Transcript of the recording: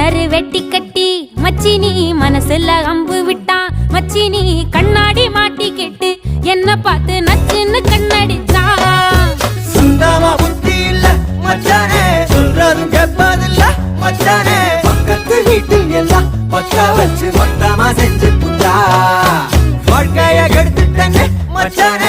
கிணறு வெட்டி கட்டி மச்சினி மனசுல அம்பு விட்டான். மச்சினி கண்ணாடி மாட்டிக்கிட்டு என்ன பார்த்து நச்சுன்னு கண்ணடிச்சான். சுத்தமா புத்தி இல்ல மச்சானே, சொல்றதும் கேட்பதில்ல மச்சானே. பக்கத்து வீட்டில் எல்லாம் பக்கா வச்சு மொத்தமா செஞ்சு புட்டா. வாழ்க்கைய கெடுத்துட்டேன்னு மச்சானே.